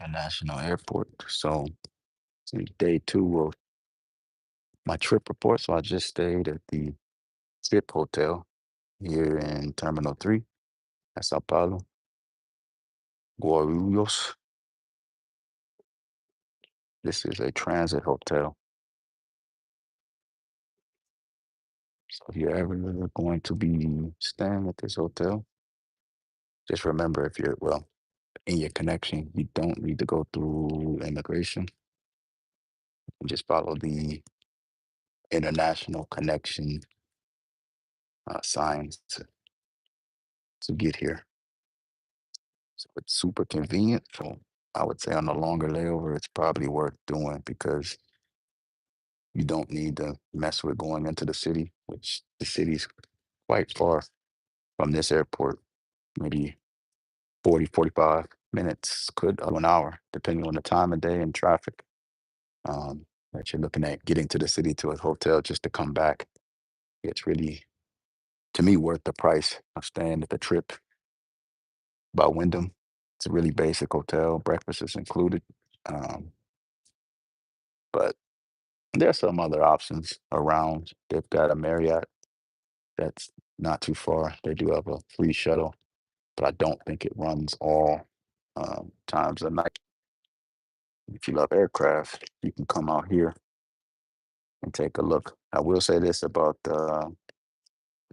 International Airport. So it's day two of my trip report. So I just stayed at the Trip Hotel here in Terminal 3 at Sao Paulo, Guarulhos. This is a transit hotel. So if you're ever going to be staying at this hotel, just remember if you're, well, in your connection, you don't need to go through immigration. You just follow the international connection signs to get here. So it's super convenient. So I would say on a longer layover, it's probably worth doing because you don't need to mess with going into the city, which the city's quite far from this airport, maybe 40, 45 minutes, could up to an hour, depending on the time of day and traffic. That you're looking at getting to the city to a hotel just to come back. It's really, to me, worth the price of staying at the Trip by Wyndham. It's a really basic hotel. Breakfast is included. Um, but there's some other options around. They've got a Marriott that's not too far. They do have a free shuttle, but I don't think it runs all times of night. If you love aircraft, you can come out here and take a look. I will say this about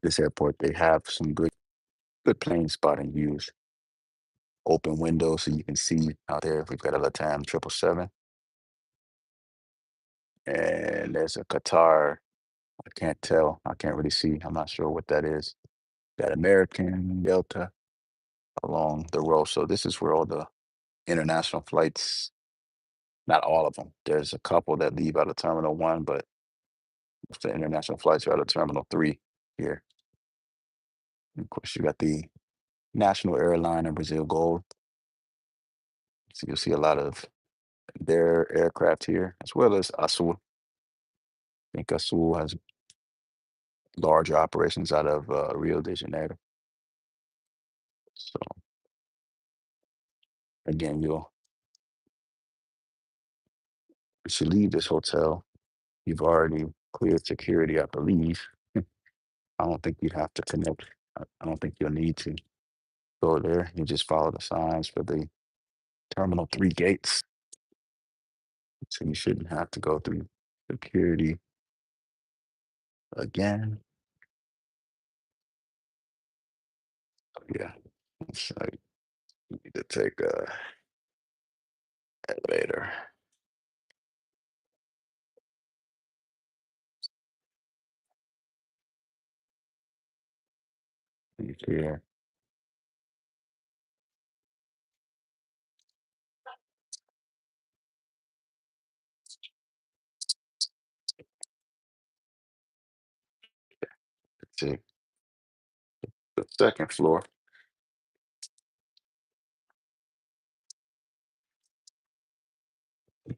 this airport: they have some good plane spotting views. Open windows so you can see out there. We've got a LATAM 777, and there's a Qatar. I can't tell. I can't really see. I'm not sure what that is. Got American Delta along the row. So this is where all the international flights, not all of them. There's a couple that leave out of Terminal 1, but most of the international flights are out of Terminal 3 here. And of course, you got the national airline in Brazil Gold. So you'll see a lot of their aircraft here, as well as Azul. I think Azul has larger operations out of Rio de Janeiro. So again, you'll once you leave this hotel, you've already cleared security, I believe. I don't think you have to connect. I don't think you'll need to go there. You just follow the signs for the Terminal 3 gates. So you shouldn't have to go through security again. Yeah. So you need to take a elevator. Leave here. To the second floor.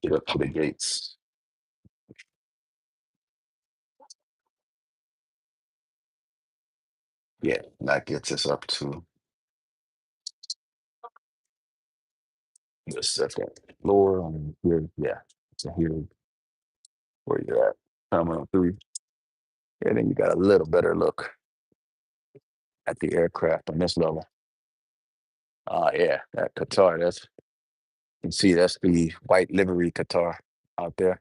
Get up to the gates. Yeah, that gets us up to the second floor. And here, yeah. So here where you're at, Terminal 3. And then you got a little better look at the aircraft on this level. Yeah, that Qatar, that's you can see that's the white livery Qatar out there.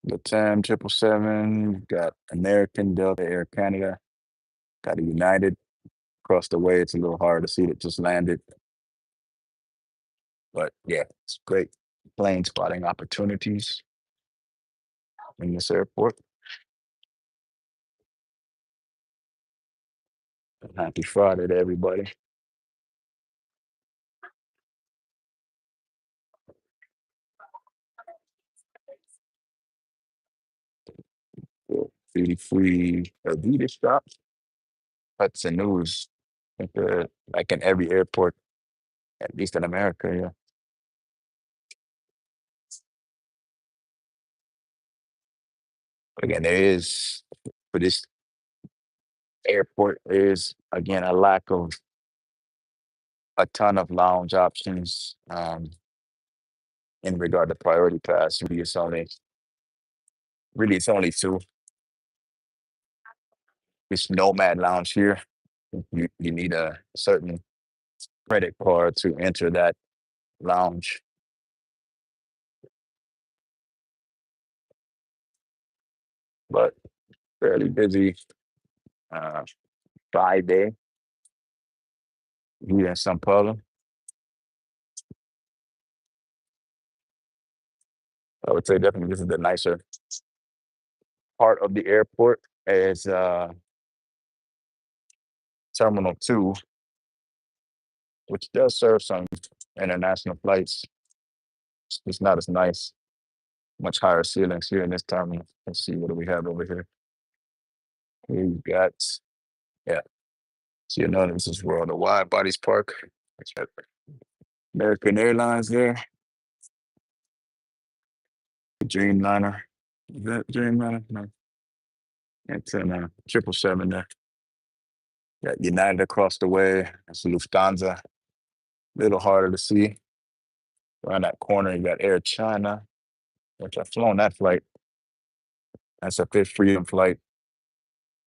The TAM 777, got American, Delta, Air Canada, got a United across the way. It's a little hard to see that just landed. But yeah, it's great plane spotting opportunities in this airport. Happy Friday to everybody. Duty free Adidas shop. Hudson News. Like in every airport, at least in America, yeah. Again, there is for this airport, there is again a lack of a ton of lounge options. in regard to priority pass. Really it's only two. This Nomad Lounge here. You need a certain credit card to enter that lounge. But fairly busy uh, Friday here in São Paulo. I would say definitely this is the nicer part of the airport is Terminal 2, which does serve some international flights. It's not as nice, much higher ceilings here in this terminal. Let's see, what do we have over here? We've got, yeah, so you know this is where all the wide bodies park. It's got American Airlines there, Dreamliner. Is that Dreamliner? No, it's in 777 there. Got United across the way. That's Lufthansa. A little harder to see. Around that corner, you got Air China, which I've flown that flight. That's a Fifth Freedom flight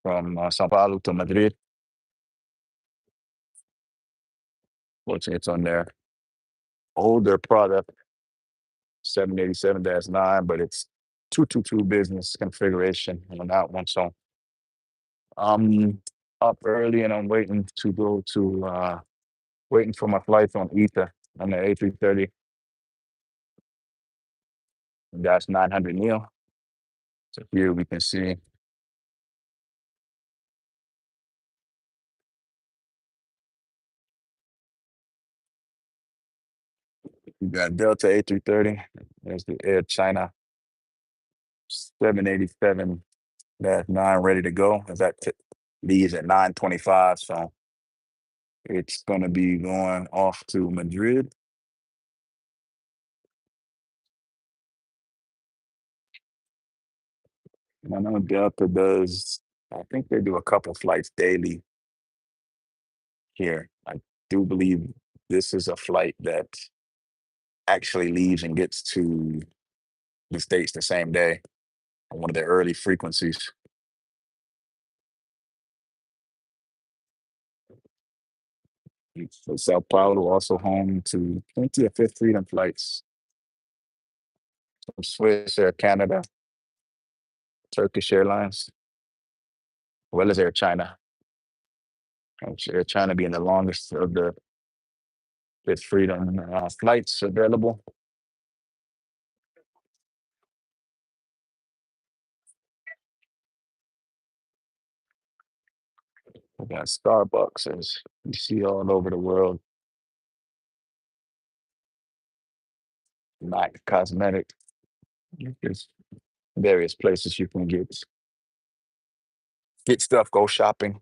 from Sao Paulo to Madrid. Fortunately, it's on their older product, 787-9, but it's 222 business configuration on that one. So I'm up early and I'm waiting to go to waiting for my flights on ETA on the A330. That's 900 neo. So here we can see we got Delta A330. There's the Air China 787-9 ready to go. As that leaves at 9:25. So it's going to be going off to Madrid. And I know Delta does, I think they do a couple flights daily here. I do believe this is a flight that actually leaves and gets to the States the same day on one of their early frequencies. So Sao Paulo also home to plenty of Fifth Freedom flights from Swiss Air Canada, Turkish Airlines, as well as Air China. Air China being the longest of the Fifth Freedom flights available. We got Starbucks, as you see all over the world. MAC Cosmetic. There's various places you can get stuff, go shopping.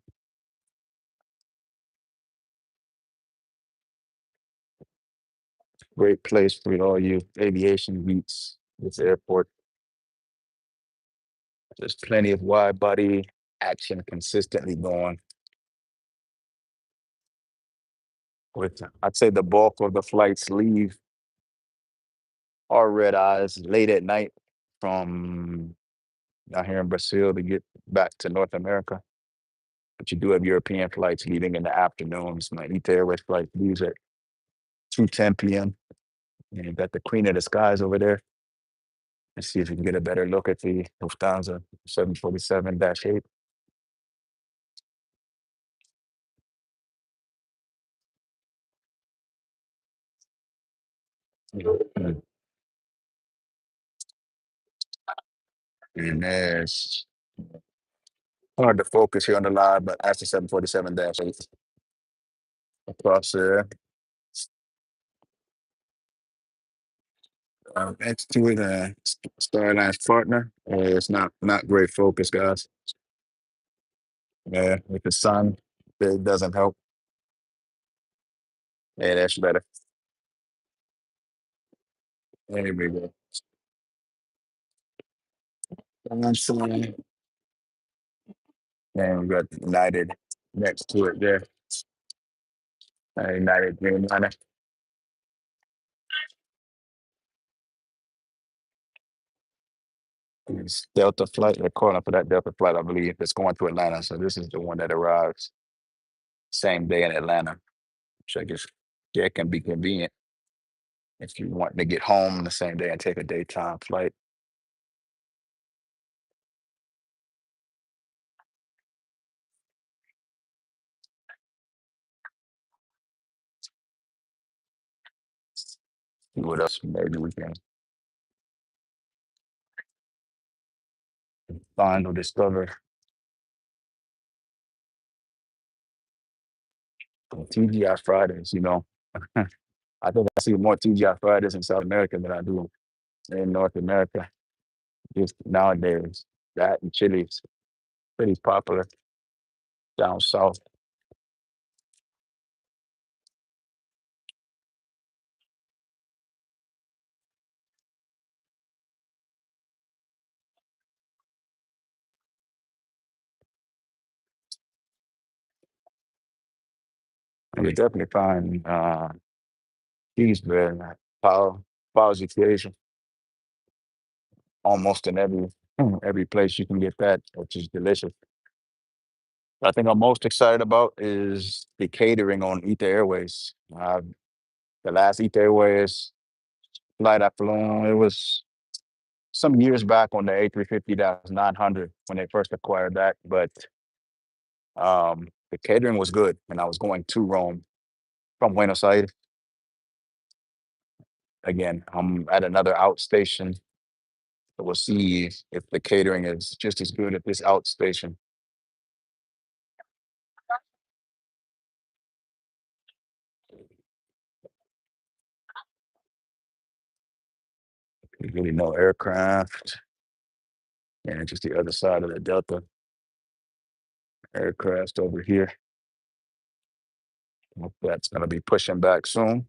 Great place for all you aviation geeks. This airport. There's plenty of wide body action consistently going. With I'd say the bulk of the flights leave our red eyes late at night from out here in Brazil to get back to North America. But you do have European flights leaving in the afternoons. My ETA Airways flight leaves at 2:10 p.m. And you got the Queen of the Skies over there. Let's see if we can get a better look at the Lufthansa 747-8. Mm. And there's hard to focus here on the live, but that's the 747-8 across there. Next to it, Starline's partner. It's not great focus, guys. Yeah, with the sun, it doesn't help. Yeah, that's better. There we go. Sunshine. And we got United next to it there. United Dreamliner. It's Delta flight. They're calling for that Delta flight, I believe. It's going to Atlanta. So this is the one that arrives same day in Atlanta, which I guess yeah, it can be convenient if you want to get home the same day and take a daytime flight. See what else maybe we can find or discover. TGI Fridays, I think I see more TGI Fridays in South America than I do in North America. Just nowadays, that and Chili's pretty popular down south. And you definitely find cheese bread, power, powers occasion almost in every place you can get that, which is delicious. I think I'm most excited about is the catering on Ether Airways. The last Ether Airways flight I flew on, it was some years back on the A350-900 when they first acquired that, but the catering was good, and I was going to Rome from Buenos Aires. Again, I'm at another outstation. So we'll see if the catering is just as good at this outstation. There's really no aircraft, and just the other side of the Delta aircraft over here. Hope that's going to be pushing back soon.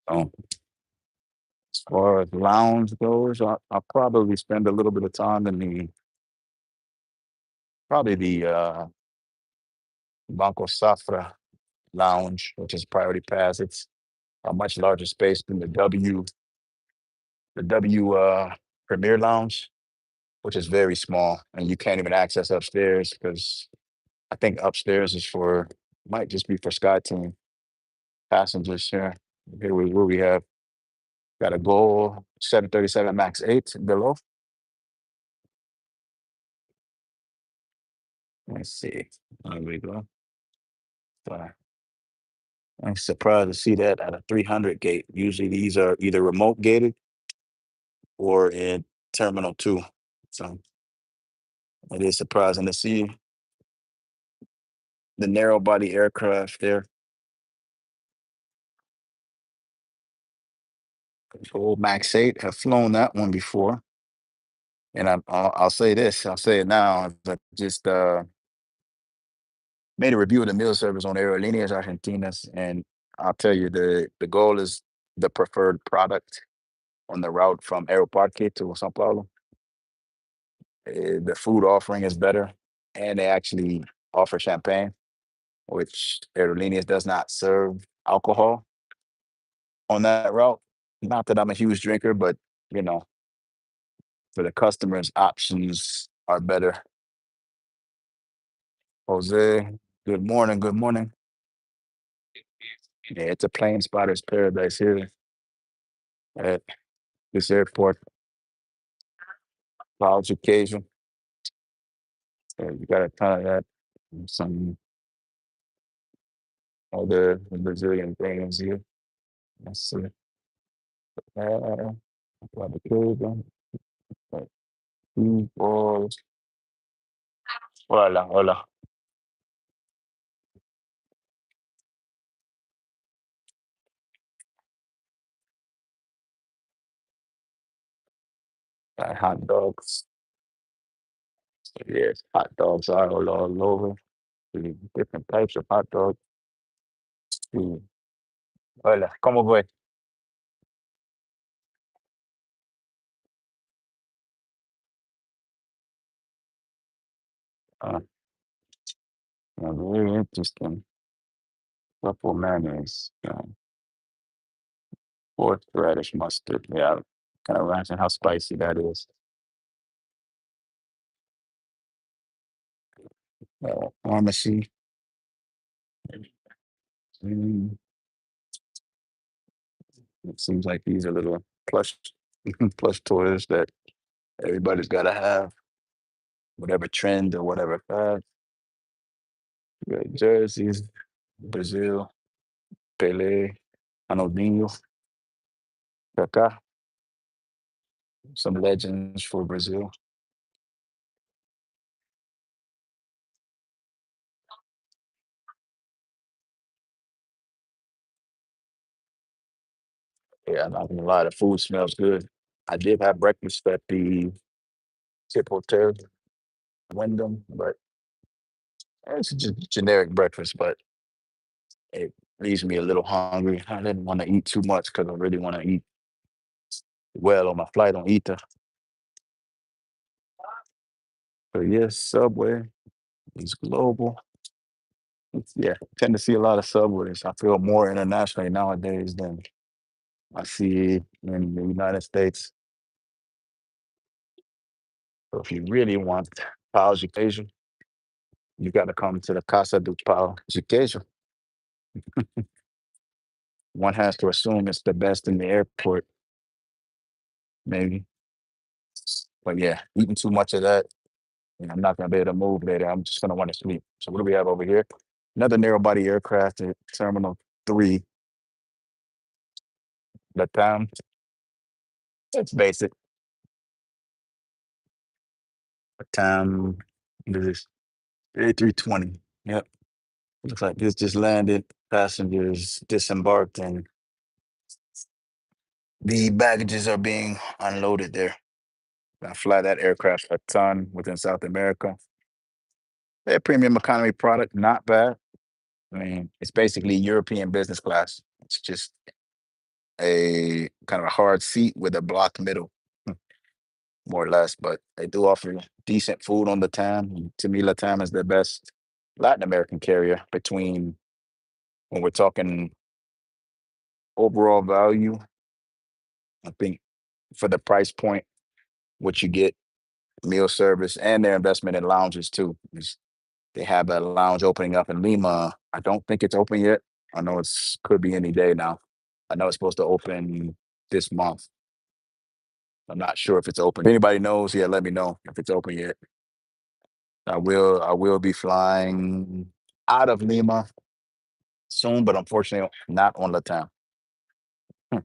So, as far as lounge goes, I'll probably spend a little bit of time in probably the Banco Safra lounge, which is priority pass. It's a much larger space than the W Premier Lounge, which is very small, and you can't even access upstairs because I think upstairs is for might just be for Sky Team passengers here. Here we have got a Goal 737 Max 8 below. Let's see. There we go. Uh, I'm surprised to see that at a 300 gate. Usually these are either remote gated or in Terminal 2. So it is surprising to see the narrow body aircraft there. Old Max 8 have flown that one before. And I'll say this, I'll say it now. I just made a review of the meal service on Aerolíneas Argentinas, and I'll tell you the goal is the preferred product on the route from Aeroparque to Sao Paulo. The food offering is better, and they actually offer champagne, which Aerolíneas does not serve alcohol on that route. Not that I'm a huge drinker, but you know, for the customers, options are better. Jose, good morning. Good morning. Yeah, it's a plane spotter's paradise here at this airport. College occasion. So you got a ton of that. And some other Brazilian things here. Let's see. Barbecue, balls. Hola, hola. Hot dogs. Yes, hot dogs are all over. The different types of hot dogs. Sí. Hola, ¿cómo fue? Uh, very interesting. Truffle mayonnaise. Horseradish mustard. Yeah, kind of imagine how spicy that is. Pharmacy. Mm, it seems like these are little plush plush toys that everybody's got to have, whatever trend or whatever fad. You got jerseys, Brazil, Pele, Ronaldinho, Kaká, some legends for Brazil. Yeah, I'm not gonna lie, the food smells good. I did have breakfast at the Tip Hotel Wyndham, but it's just generic breakfast, but it leaves me a little hungry. I didn't want to eat too much because I really want to eat well on my flight on ETA. So yes, Subway is global. Yeah, tend to see a lot of Subways. I feel more internationally nowadays than I see in the United States. So if you really want Pau de queijo, you got to come to the Casa do Pau de queijo. One has to assume it's the best in the airport, maybe. But yeah, eating too much of that, I'm not gonna be able to move later. I'm just gonna want to sleep. So what do we have over here? Another narrow body aircraft at Terminal 3, LATAM. It's basic. LATAM, what is this? A320. Yep. Looks like this just landed. Passengers disembarked and the baggages are being unloaded there. I fly that aircraft a ton within South America. Their premium economy product, not bad. I mean, it's basically European business class. It's just a kind of a hard seat with a block middle, more or less. But they do offer decent food on LATAM. To me, LATAM is the best Latin American carrier between when we're talking overall value. I think for the price point, what you get, meal service, and their investment in lounges too. They have a lounge opening up in Lima. I don't think it's open yet. I know it's could be any day now. I know it's supposed to open this month. I'm not sure if it's open. If anybody knows, yeah, let me know if it's open yet. I will be flying out of Lima soon, but unfortunately not on LATAM. Hmm.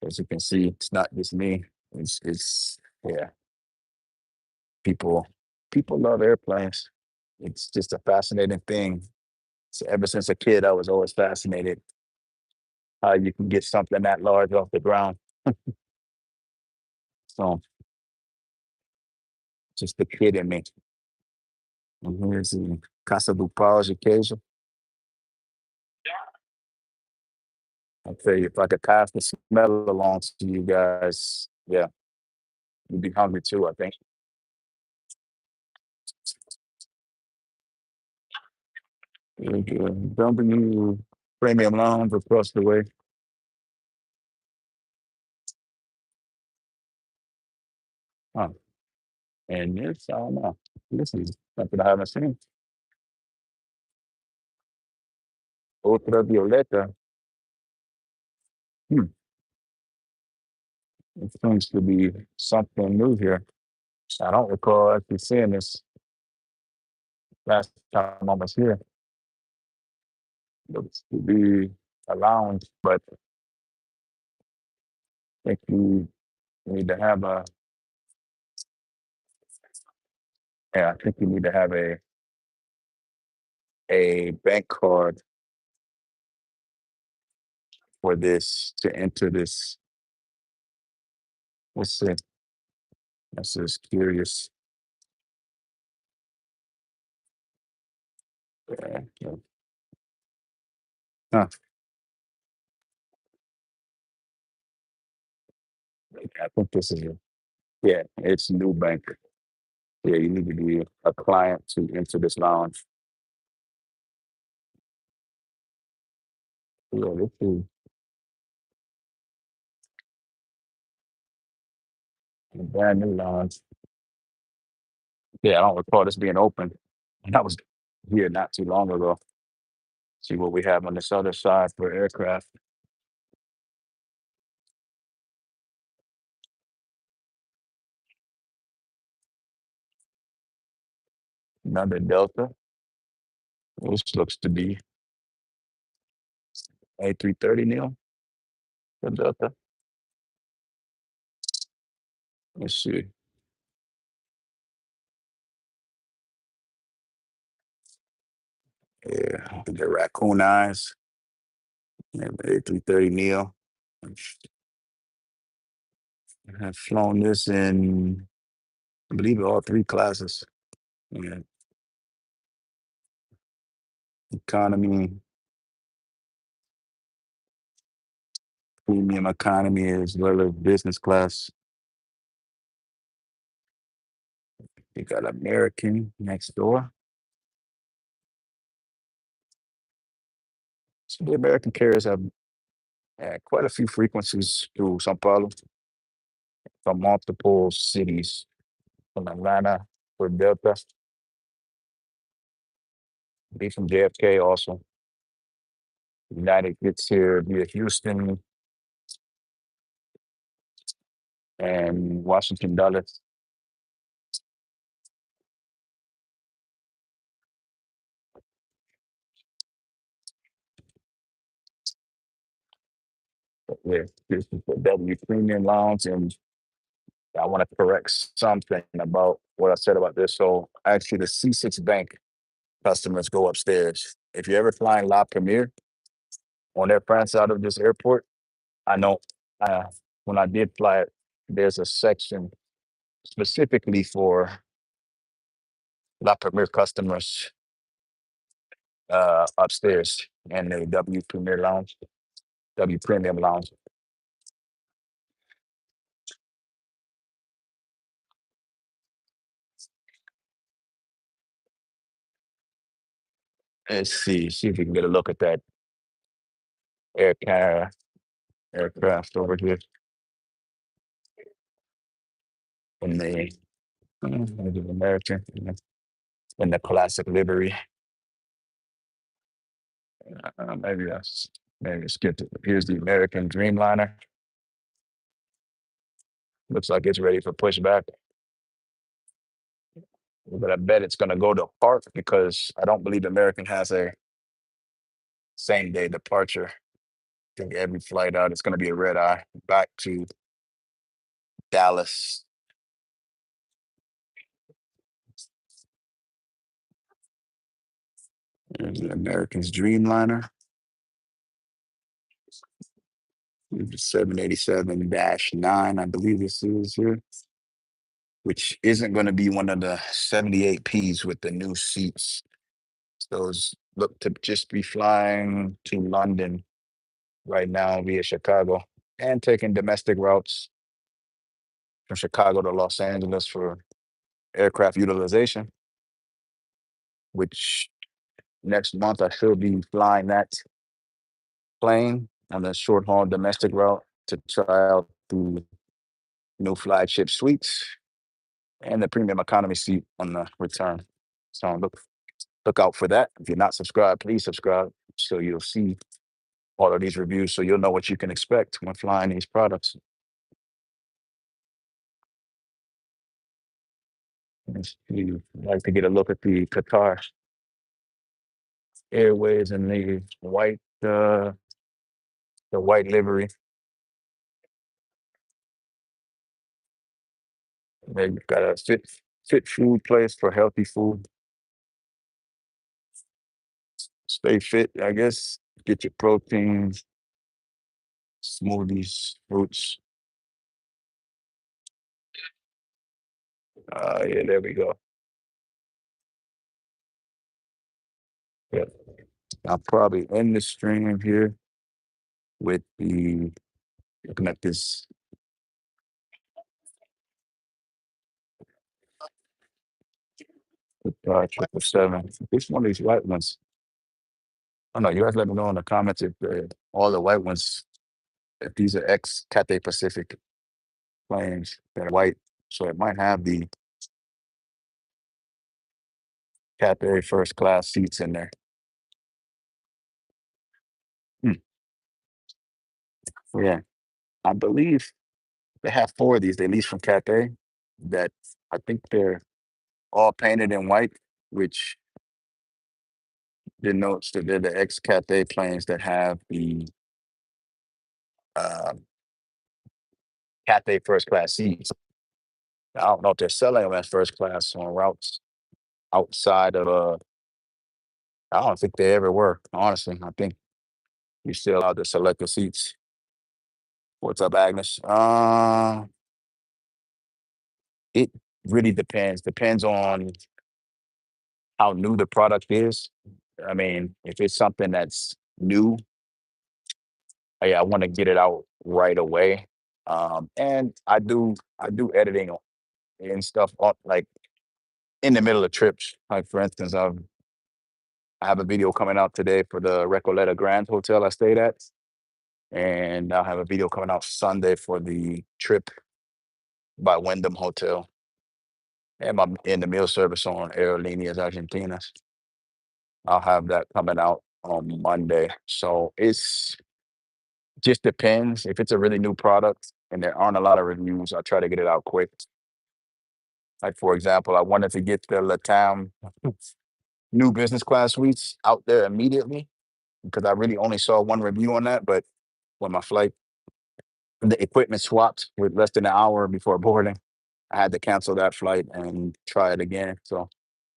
As you can see, it's not just me. It's yeah, people people love airplanes. It's just a fascinating thing. So ever since a kid, I was always fascinated how you can get something that large off the ground. So just the kid in me. And here's the Casa do Pau de Queijo. I'll tell you, if I could pass the smell along to you guys, yeah, you'd be hungry too, I think. W Premium Lounge across the way. Huh. And this, I don't know. This is something I haven't seen. Ultravioleta. Hmm. It seems to be something new here. I don't recall actually seeing this last time I was here. Looks to be a lounge, but I think you need to have a, yeah, I think you need to have a bank card for this to enter this. Let's see. That's just curious. Yeah, yeah. Huh. I think this is a, yeah, it's new bank. Yeah, you need to be a client to enter this lounge. Yeah, this is a brand new lounge. Yeah, I don't recall this being open. And I was here not too long ago. See what we have on this other side for aircraft. Another Delta. This looks to be A330 Neil. The Delta. Let's see. Yeah, the raccoon eyes. Yeah, the A330 Neo. I have flown this in, I believe, all three classes. Yeah, economy, premium economy, as well as business class. You got American next door. So the American carriers have quite a few frequencies through Sao Paulo from multiple cities, from Atlanta for Delta, be from JFK also. United gets here via Houston and Washington Dulles. Yeah, this is the W Premium Lounge, and I want to correct something about what I said about this. So actually, the C6 Bank customers go upstairs. If you're ever flying La Premiere on Air France out of this airport, I know uh, when I did fly it, there's a section specifically for La Premiere customers upstairs in the W Premier Lounge, W Premium Lounge. Let's see if we can get a look at that air car aircraft over here in the American in the classic livery. Maybe let's get to here's the American Dreamliner. Looks like it's ready for pushback. But I bet it's gonna go to park because I don't believe American has a same day departure. I think every flight out it's gonna be a red eye back to Dallas. There's the American's Dreamliner. The 787-9, I believe this is here, which isn't going to be one of the 78Ps with the new seats. Those look to just be flying to London right now via Chicago and taking domestic routes from Chicago to Los Angeles for aircraft utilization, which next month I should be flying that plane on the short haul domestic route to try out the new flagship suites and the premium economy seat on the return. So look out for that. If you're not subscribed, please subscribe so you'll see all of these reviews so you'll know what you can expect when flying these products. If you like to get a look at the Qatar Airways and the white livery. They've got a fit food place for healthy food. Stay fit, I guess. Get your proteins, smoothies, fruits. Yeah, there we go. Yeah. I'll probably end the stream here with the looking at this Triple seven. Which one of these white ones? I don't know. You guys let me know in the comments if all the white ones, if these are ex Cathay Pacific planes that are white. So it might have the Cathay first class seats in there. Hmm. Yeah, I believe they have four of these. They lease from Cathay. That I think they're all painted in white, which denotes that they're the ex Cathay planes that have the uh, Cathay first class seats. I don't know if they're selling them as first class on routes outside of I don't think they ever were, honestly. I think you still allowed to select the seats. What's up, Agnes? It really depends. Depends on how new the product is. I mean, if it's something that's new, I want to get it out right away. And I do editing and stuff up like in the middle of trips. Like for instance, I have a video coming out today for the Recoleta Grand Hotel I stayed at, and I'll have a video coming out Sunday for the trip by Wyndham Hotel, and my in the meal service on Aerolíneas Argentinas. I'll have that coming out on Monday. So it's just depends. If it's a really new product and there aren't a lot of reviews, I try to get it out quick. Like for example, I wanted to get the LATAM new business class suites out there immediately because I really only saw one review on that. But when my flight, the equipment swapped with less than an hour before boarding, I had to cancel that flight and try it again. So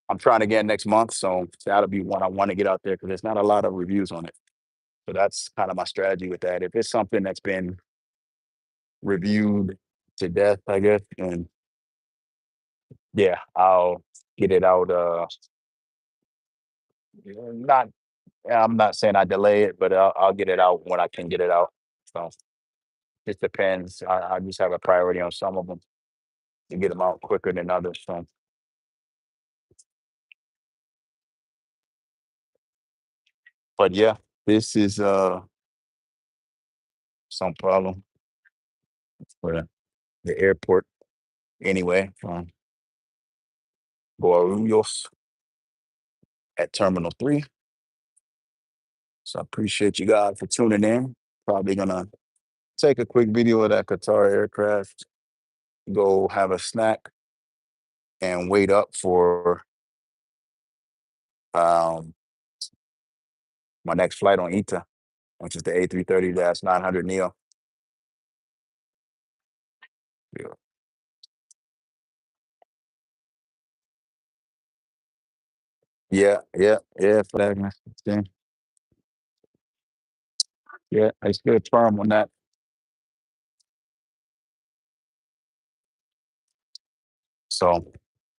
I'm trying again next month. So that'll be one I want to get out there because there's not a lot of reviews on it. So that's kind of my strategy with that. If it's something that's been reviewed to death, I guess, and yeah, I'll get it out. Not, I'm not saying I delay it, but I'll get it out when I can get it out. So it depends. I just have a priority on some of them to get them out quicker than others. So, but yeah, this is some problem for the airport anyway from Guarulhos at Terminal 3. So I appreciate you guys for tuning in. Probably gonna take a quick video of that Qatar aircraft, go have a snack, and wait up for um, my next flight on ETA, which is the A330-900 Neo. Yeah, yeah, Flagman. Yeah, I still firm on that. So,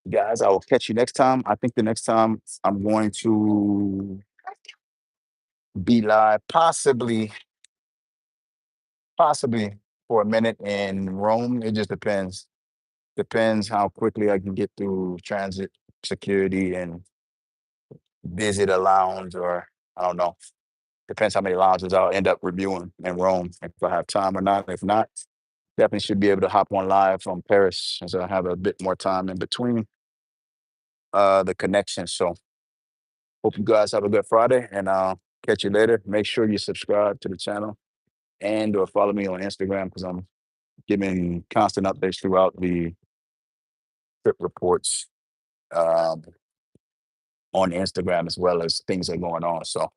guys, I will catch you next time. I think the next time I'm going to be live, possibly for a minute in Rome. It just depends. Depends how quickly I can get through transit security and visit a lounge, or I don't know. Depends how many lounges I'll end up reviewing in Rome if I have time or not. If not, definitely should be able to hop on live from Paris as I have a bit more time in between the connection. So hope you guys have a good Friday, and I'll catch you later. Make sure you subscribe to the channel and or follow me on Instagram because I'm giving constant updates throughout the trip reports um, on Instagram as well as things that are going on. So,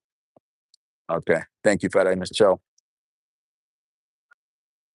okay. Thank you for that, Mr. Cho.